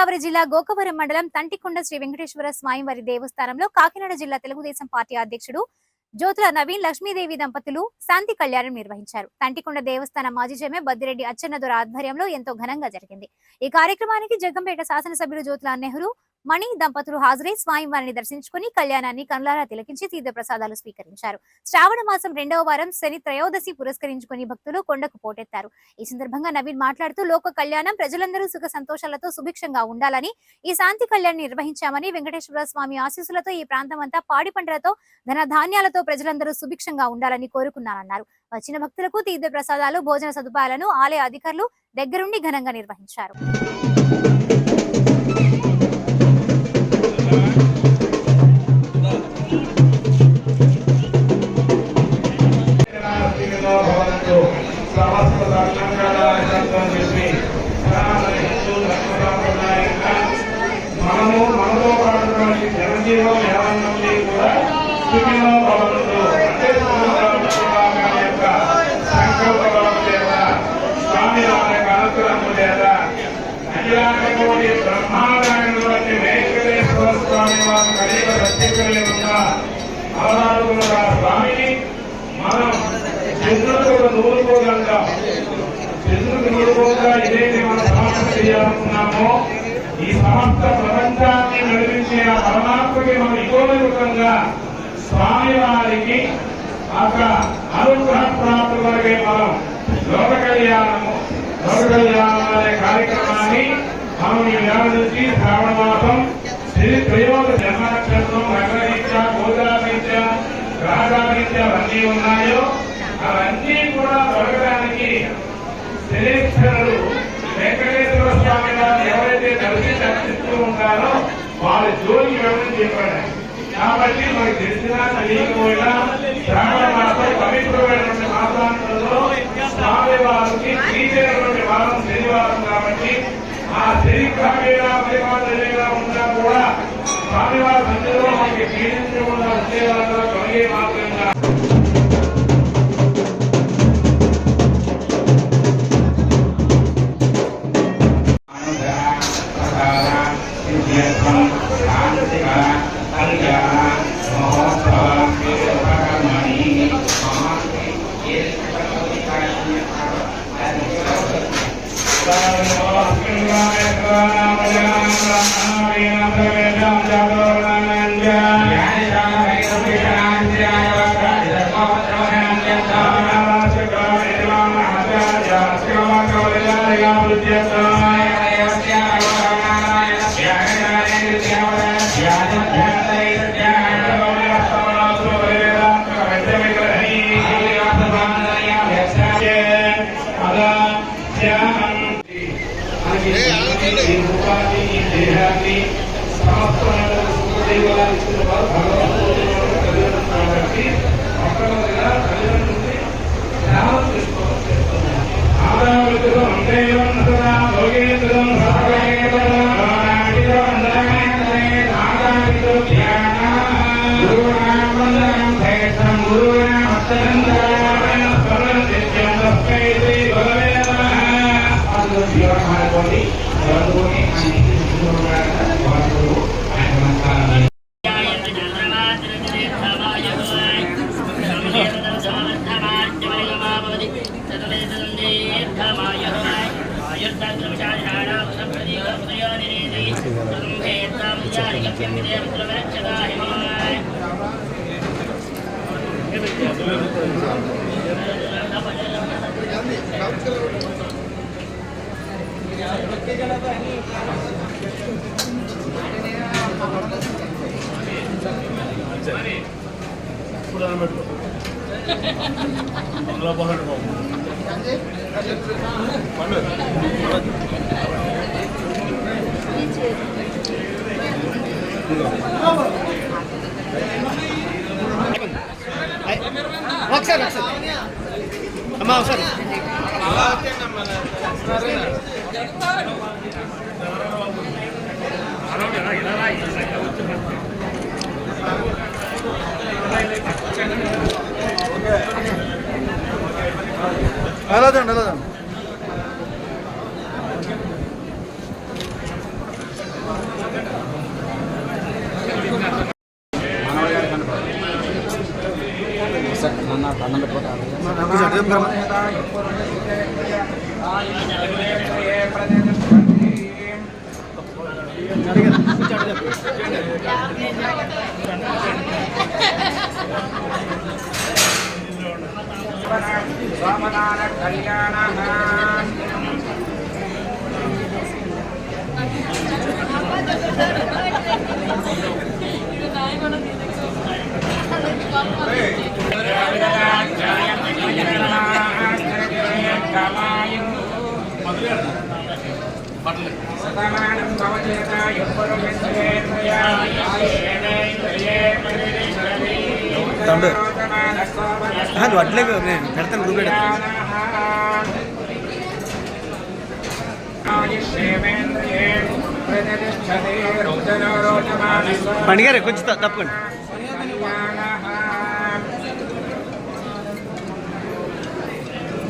గోదావరి జిల్లా గోకవరం మండలం తంటికొండ శ్రీ వెంకటేశ్వర స్వామివారి దేవస్థానంలో కాకినాడ జిల్లా తెలుగుదేశం పార్టీ అధ్యక్షుడు జ్యోతుల నవీన్ లక్ష్మీదేవి దంపతులు శాంతి కళ్యాణం నిర్వహించారు. తంటికొండ దేవస్థాన మాజీ చెమె బద్దిరెడ్డి అచ్చెన్నదొర ఆధ్వర్యంలో ఎంతో ఘనంగా జరిగింది. ఈ కార్యక్రమానికి జగ్గంపేట శాసనసభ్యులు జ్యోతుల నెహ్రూ మణి దంపతులు హాజరై స్వామివారిని దర్శించుకుని కళ్యాణాన్ని కనులారా తిలకించి తీర్థ ప్రసాదాలు స్వీకరించారు. శ్రావణ మాసం 2వ వారం శని త్రయోదశి పురస్కరించుకుని భక్తులు కొండకు పోటెత్తారు. ఈ సందర్భంగా నవీన్ మాట్లాడుతూ లోక కళ్యాణం ప్రజలందరూ సుఖ సంతోషాలతో సుభిక్షంగా ఉండాలని ఈ శాంతి కళ్యాణం నిర్వహించామని, వెంకటేశ్వర స్వామి ఆశీస్సులతో ఈ ప్రాంతం అంతా పాడి పంటలతో ధన ధాన్యాలతో ప్రజలందరూ సుభిక్షంగా ఉండాలని కోరుకున్నారన్నారు. వచ్చిన భక్తులకు తీర్థ ప్రసాదాలు భోజన సదుపాయాలను ఆలయ అధికారులు దగ్గరుండి ఘనంగా నిర్వహించారు. ఈ సమస్త ప్రపంచాన్ని నడిపించే ఆ పరమాత్మకి మనం ఇకోనూతంగా స్వామివారికి అనుగ్రహ ప్రాప్తి వరకే మనం లోక కళ్యాణం అనే కార్యక్రమాన్ని మనం ఈ వేళ నుంచి శ్రావణ మాసం శ్రీ త్రయోద జన్మనక్షత్రం నగరరీత్యా గోదారీత్యా గ్రహరీత్యా అవన్నీ ఉన్నాయో అవన్నీ కూడా దొరకడానికి శనేశ్వరుడు వెంకటేశ్వర స్వామి గారిని ఎవరైతే దర్శిస్తూ ఉంటారో వాళ్ళ జోలికి వెళ్ళని చెప్పాడు. కాబట్టి మనకు తెలిసినా తెలియకపోయినా శ్రావణ మాసం పవిత్రమైనటువంటి మాసాంతంలో స్వామి వారికి తీరైనటువంటి వారం శనివారం కాబట్టి ఆ శనిగ్రహమేనా పరిమాణంగా ఉన్నా కూడా స్వామివారి సన్నిధిలో మనకి పీడించకుండా ఉండేవాళ్ళ తొలగే మార్గంగా తమ్ముడు నువ్వు అట్లే నేను పెడతాను గ్రూప్ పండుగ కొంచెం తప్పకుండా